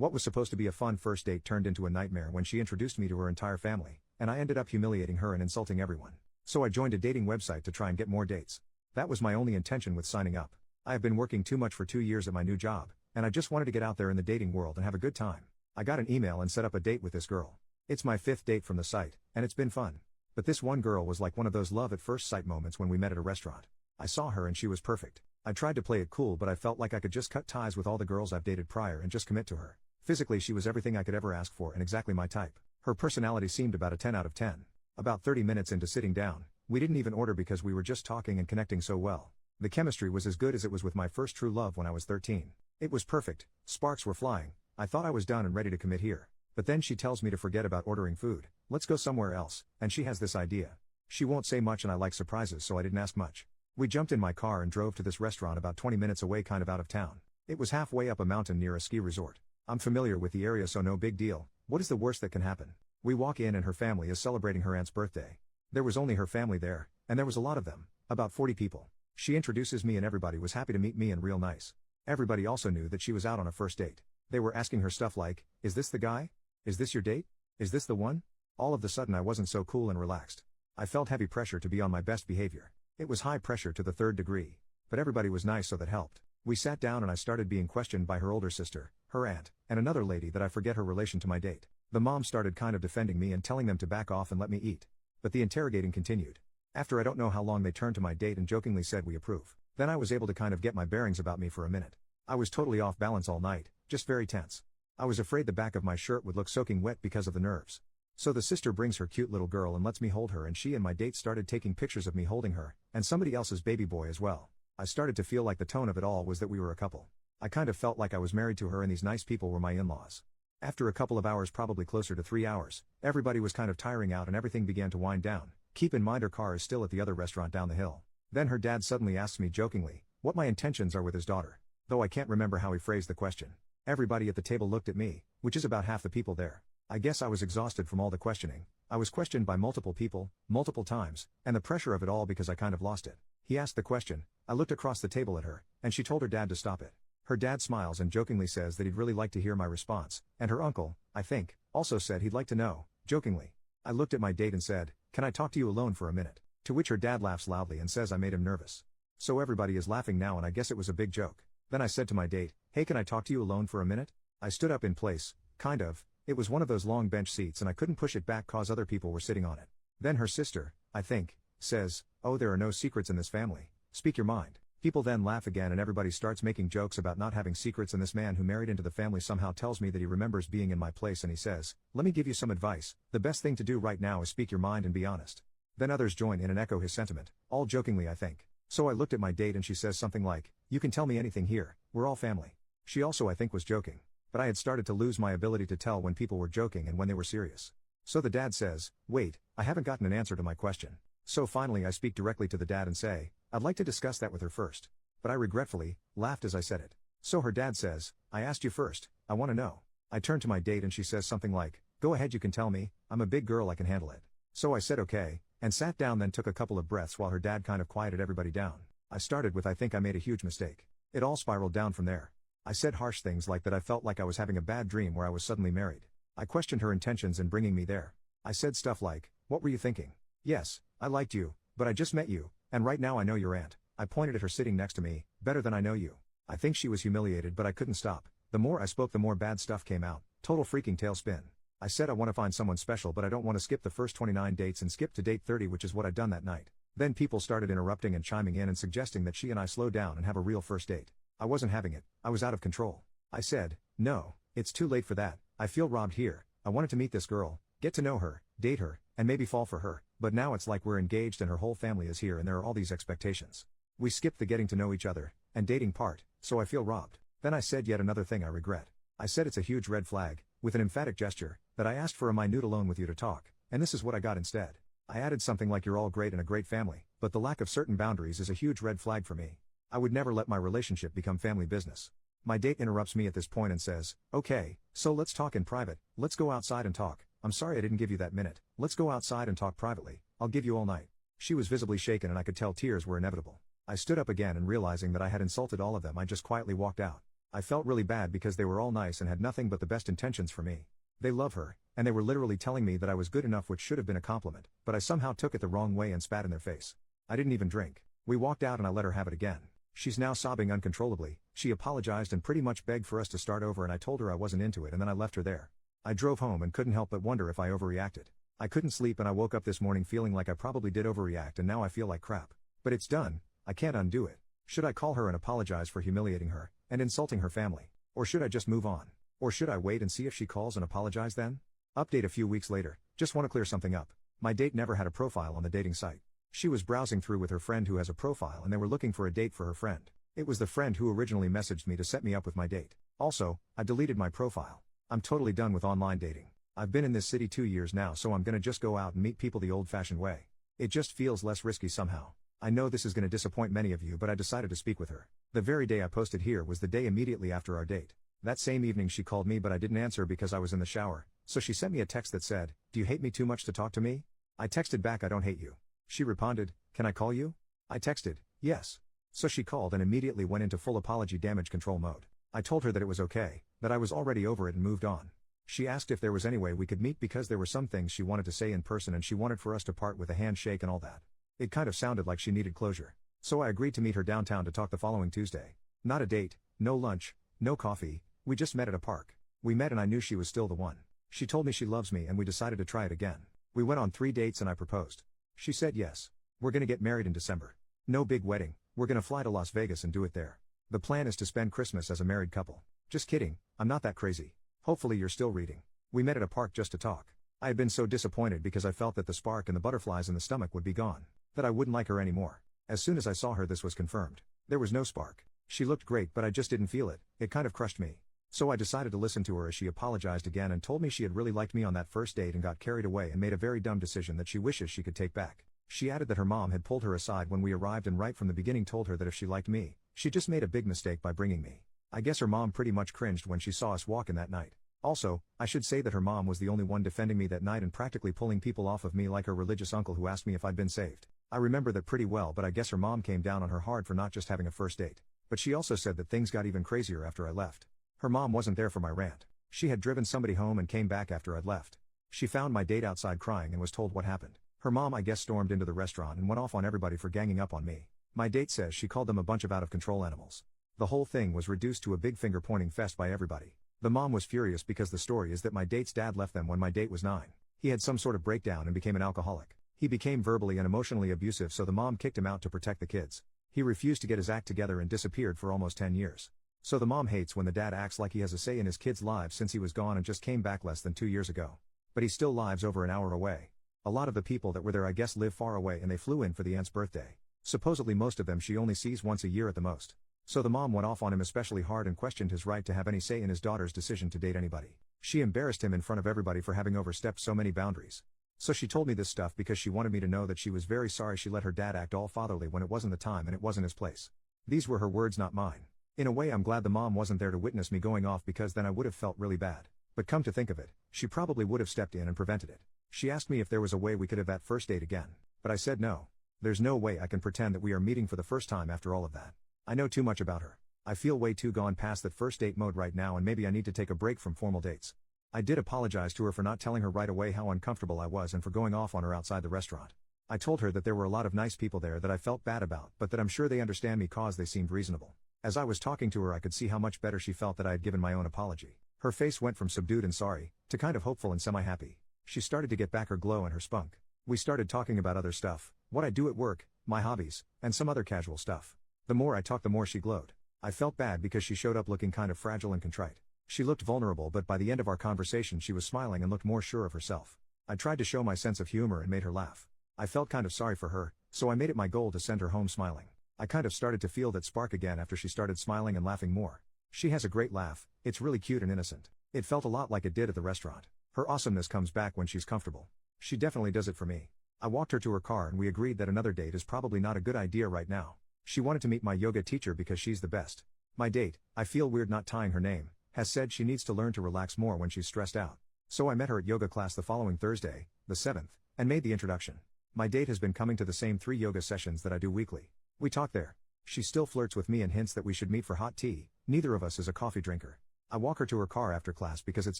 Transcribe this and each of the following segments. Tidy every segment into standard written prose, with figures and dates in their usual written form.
What was supposed to be a fun first date turned into a nightmare when she introduced me to her entire family, and I ended up humiliating her and insulting everyone. So I joined a dating website to try and get more dates. That was my only intention with signing up. I have been working too much for 2 years at my new job, and I just wanted to get out there in the dating world and have a good time. I got an email and set up a date with this girl. It's my 5th date from the site, and it's been fun. But this one girl was like one of those love at first sight moments when we met at a restaurant. I saw her and she was perfect. I tried to play it cool, but I felt like I could just cut ties with all the girls I've dated prior and just commit to her. Physically, she was everything I could ever ask for and exactly my type. Her personality seemed about a 10 out of 10. About 30 minutes into sitting down, we didn't even order because we were just talking and connecting so well. The chemistry was as good as it was with my first true love when I was 13. It was perfect, sparks were flying. I thought I was done and ready to commit here. But then she tells me to forget about ordering food, let's go somewhere else, and she has this idea. She won't say much and I like surprises, so I didn't ask much. We jumped in my car and drove to this restaurant about 20 minutes away, kind of out of town. It was halfway up a mountain near a ski resort. I'm familiar with the area, so no big deal. What is the worst that can happen? We walk in and her family is celebrating her aunt's birthday. There was only her family there, and there was a lot of them, about 40 people. She introduces me and everybody was happy to meet me and real nice. Everybody also knew that she was out on a first date. They were asking her stuff like, is this the guy? Is this your date? Is this the one? All of the sudden I wasn't so cool and relaxed. I felt heavy pressure to be on my best behavior. It was high pressure to the 3rd degree. But everybody was nice, so that helped. We sat down and I started being questioned by her older sister, her aunt, and another lady that I forget her relation to my date. The mom started kind of defending me and telling them to back off and let me eat. But the interrogating continued. After I don't know how long, they turned to my date and jokingly said, we approve. Then I was able to kind of get my bearings about me for a minute. I was totally off balance all night, just very tense. I was afraid the back of my shirt would look soaking wet because of the nerves. So the sister brings her cute little girl and lets me hold her, and she and my date started taking pictures of me holding her, and somebody else's baby boy as well. I started to feel like the tone of it all was that we were a couple. I kind of felt like I was married to her and these nice people were my in-laws. After a couple of hours, probably closer to 3 hours, everybody was kind of tiring out and everything began to wind down. Keep in mind her car is still at the other restaurant down the hill. Then her dad suddenly asks me jokingly what my intentions are with his daughter. Though I can't remember how he phrased the question. Everybody at the table looked at me, which is about half the people there. I guess I was exhausted from all the questioning. I was questioned by multiple people, multiple times, and the pressure of it all because I kind of lost it. He asked the question, I looked across the table at her, and she told her dad to stop it. Her dad smiles and jokingly says that he'd really like to hear my response, and her uncle, I think, also said he'd like to know, jokingly. I looked at my date and said, can I talk to you alone for a minute? To which her dad laughs loudly and says I made him nervous. So everybody is laughing now and I guess it was a big joke. Then I said to my date, hey, can I talk to you alone for a minute? I stood up in place, kind of. It was one of those long bench seats and I couldn't push it back cause other people were sitting on it. Then her sister, I think, says, oh, there are no secrets in this family. Speak your mind. People then laugh again and everybody starts making jokes about not having secrets, and this man who married into the family somehow tells me that he remembers being in my place and he says, let me give you some advice. The best thing to do right now is speak your mind and be honest. Then others join in and echo his sentiment, all jokingly I think. So I looked at my date and she says something like, you can tell me anything here, we're all family. She also I think was joking. But I had started to lose my ability to tell when people were joking and when they were serious. So the dad says, wait, I haven't gotten an answer to my question. So finally I speak directly to the dad and say, I'd like to discuss that with her first. But I regretfully laughed as I said it. So her dad says, I asked you first, I want to know. I turn to my date and she says something like, go ahead, you can tell me, I'm a big girl, I can handle it. So I said okay, and sat down, then took a couple of breaths while her dad kind of quieted everybody down. I started with I think I made a huge mistake. It all spiraled down from there. I said harsh things like that I felt like I was having a bad dream where I was suddenly married. I questioned her intentions in bringing me there. I said stuff like, what were you thinking? Yes, I liked you, but I just met you, and right now I know your aunt. I pointed at her sitting next to me, better than I know you. I think she was humiliated, but I couldn't stop. The more I spoke, the more bad stuff came out. Total freaking tailspin. I said I want to find someone special, but I don't want to skip the first 29 dates and skip to date 30, which is what I'd done that night. Then people started interrupting and chiming in and suggesting that she and I slow down and have a real first date. I wasn't having it. I was out of control. I said, no, it's too late for that. I feel robbed here. I wanted to meet this girl, get to know her, date her, and maybe fall for her, but now it's like we're engaged and her whole family is here and there are all these expectations. We skipped the getting to know each other and dating part, so I feel robbed. Then I said yet another thing I regret. I said it's a huge red flag, with an emphatic gesture, that I asked for a minute alone with you to talk, and this is what I got instead. I added something like you're all great and a great family, but the lack of certain boundaries is a huge red flag for me. I would never let my relationship become family business. My date interrupts me at this point and says, okay, so let's talk in private, let's go outside and talk. I'm sorry I didn't give you that minute, let's go outside and talk privately, I'll give you all night. She was visibly shaken and I could tell tears were inevitable. I stood up again and realizing that I had insulted all of them, I just quietly walked out. I felt really bad because they were all nice and had nothing but the best intentions for me. They love her, and they were literally telling me that I was good enough, which should have been a compliment, but I somehow took it the wrong way and spat in their face. I didn't even drink. We walked out and I let her have it again. She's now sobbing uncontrollably. She apologized and pretty much begged for us to start over, and I told her I wasn't into it, and then I left her there. I drove home and couldn't help but wonder if I overreacted. I couldn't sleep and I woke up this morning feeling like I probably did overreact, and now I feel like crap. But it's done. I can't undo it. Should I call her and apologize for humiliating her and insulting her family? Or should I just move on? Or should I wait and see if she calls and apologize then? Update a few weeks later. Just want to clear something up. My date never had a profile on the dating site. She was browsing through with her friend who has a profile, and they were looking for a date for her friend. It was the friend who originally messaged me to set me up with my date. Also, I deleted my profile. I'm totally done with online dating. I've been in this city 2 years now, so I'm gonna just go out and meet people the old-fashioned way. It just feels less risky somehow. I know this is gonna disappoint many of you, but I decided to speak with her. The very day I posted here was the day immediately after our date. That same evening she called me, but I didn't answer because I was in the shower, so she sent me a text that said, "Do you hate me too much to talk to me?" I texted back, "I don't hate you." She responded, "Can I call you?" I texted, "Yes." So she called and immediately went into full apology damage control mode. I told her that it was okay, that I was already over it and moved on. She asked if there was any way we could meet because there were some things she wanted to say in person and she wanted for us to part with a handshake and all that. It kind of sounded like she needed closure. So I agreed to meet her downtown to talk the following Tuesday. Not a date, no lunch, no coffee, we just met at a park. We met and I knew she was still the one. She told me she loves me and we decided to try it again. We went on 3 dates and I proposed. She said yes. We're gonna get married in December. No big wedding, we're gonna fly to Las Vegas and do it there. The plan is to spend Christmas as a married couple. Just kidding, I'm not that crazy. Hopefully you're still reading. We met at a park just to talk. I had been so disappointed because I felt that the spark and the butterflies in the stomach would be gone. That I wouldn't like her anymore. As soon as I saw her, this was confirmed. There was no spark. She looked great, but I just didn't feel it. It kind of crushed me. So I decided to listen to her as she apologized again and told me she had really liked me on that first date and got carried away and made a very dumb decision that she wishes she could take back. She added that her mom had pulled her aside when we arrived and right from the beginning told her that if she liked me, she just made a big mistake by bringing me. I guess her mom pretty much cringed when she saw us walk in that night. Also, I should say that her mom was the only one defending me that night and practically pulling people off of me like her religious uncle who asked me if I'd been saved. I remember that pretty well, but I guess her mom came down on her hard for not just having a first date. But she also said that things got even crazier after I left. Her mom wasn't there for my rant. She had driven somebody home and came back after I'd left. She found my date outside crying and was told what happened. Her mom, I guess, stormed into the restaurant and went off on everybody for ganging up on me. My date says she called them a bunch of out-of-control animals. The whole thing was reduced to a big finger-pointing fest by everybody. The mom was furious because the story is that my date's dad left them when my date was 9. He had some sort of breakdown and became an alcoholic. He became verbally and emotionally abusive, so the mom kicked him out to protect the kids. He refused to get his act together and disappeared for almost 10 years. So the mom hates when the dad acts like he has a say in his kids' lives since he was gone and just came back less than 2 years ago. But he still lives over an hour away. A lot of the people that were there I guess live far away and they flew in for the aunt's birthday. Supposedly most of them she only sees once a year at the most. So the mom went off on him especially hard and questioned his right to have any say in his daughter's decision to date anybody. She embarrassed him in front of everybody for having overstepped so many boundaries. So she told me this stuff because she wanted me to know that she was very sorry she let her dad act all fatherly when it wasn't the time and it wasn't his place. These were her words, not mine. In a way I'm glad the mom wasn't there to witness me going off because then I would have felt really bad. But come to think of it, she probably would have stepped in and prevented it. She asked me if there was a way we could have that first date again. But I said no. There's no way I can pretend that we are meeting for the first time after all of that. I know too much about her. I feel way too gone past that first date mode right now and maybe I need to take a break from formal dates. I did apologize to her for not telling her right away how uncomfortable I was and for going off on her outside the restaurant. I told her that there were a lot of nice people there that I felt bad about, but that I'm sure they understand me cause they seemed reasonable. As I was talking to her I could see how much better she felt that I had given my own apology. Her face went from subdued and sorry, to kind of hopeful and semi-happy. She started to get back her glow and her spunk. We started talking about other stuff, what I do at work, my hobbies, and some other casual stuff. The more I talked the more she glowed. I felt bad because she showed up looking kind of fragile and contrite. She looked vulnerable, but by the end of our conversation she was smiling and looked more sure of herself. I tried to show my sense of humor and made her laugh. I felt kind of sorry for her, so I made it my goal to send her home smiling. I kind of started to feel that spark again after she started smiling and laughing more. She has a great laugh, it's really cute and innocent. It felt a lot like it did at the restaurant. Her awesomeness comes back when she's comfortable. She definitely does it for me. I walked her to her car and we agreed that another date is probably not a good idea right now. She wanted to meet my yoga teacher because she's the best. My date, I feel weird not tying her name, has said she needs to learn to relax more when she's stressed out. So I met her at yoga class the following Thursday, the 7th, and made the introduction. My date has been coming to the same 3 yoga sessions that I do weekly. We talked there. She still flirts with me and hints that we should meet for hot tea. Neither of us is a coffee drinker. I walk her to her car after class because it's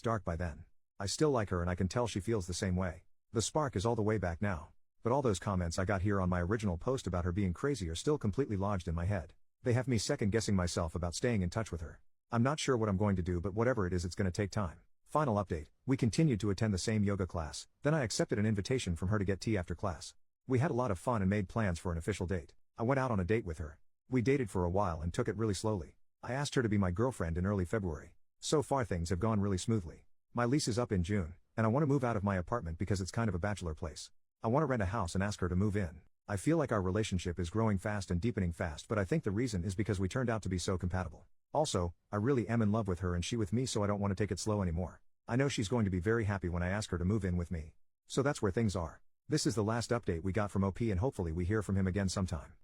dark by then. I still like her and I can tell she feels the same way. The spark is all the way back now. But all those comments I got here on my original post about her being crazy are still completely lodged in my head. They have me second guessing myself about staying in touch with her. I'm not sure what I'm going to do, but whatever it is, it's going to take time. Final update, we continued to attend the same yoga class, then I accepted an invitation from her to get tea after class. We had a lot of fun and made plans for an official date. I went out on a date with her. We dated for a while and took it really slowly. I asked her to be my girlfriend in early February. So far things have gone really smoothly. My lease is up in June, and I want to move out of my apartment because it's kind of a bachelor place. I want to rent a house and ask her to move in. I feel like our relationship is growing fast and deepening fast, but I think the reason is because we turned out to be so compatible. Also, I really am in love with her and she with me, so I don't want to take it slow anymore. I know she's going to be very happy when I ask her to move in with me. So that's where things are. This is the last update we got from OP and hopefully we hear from him again sometime.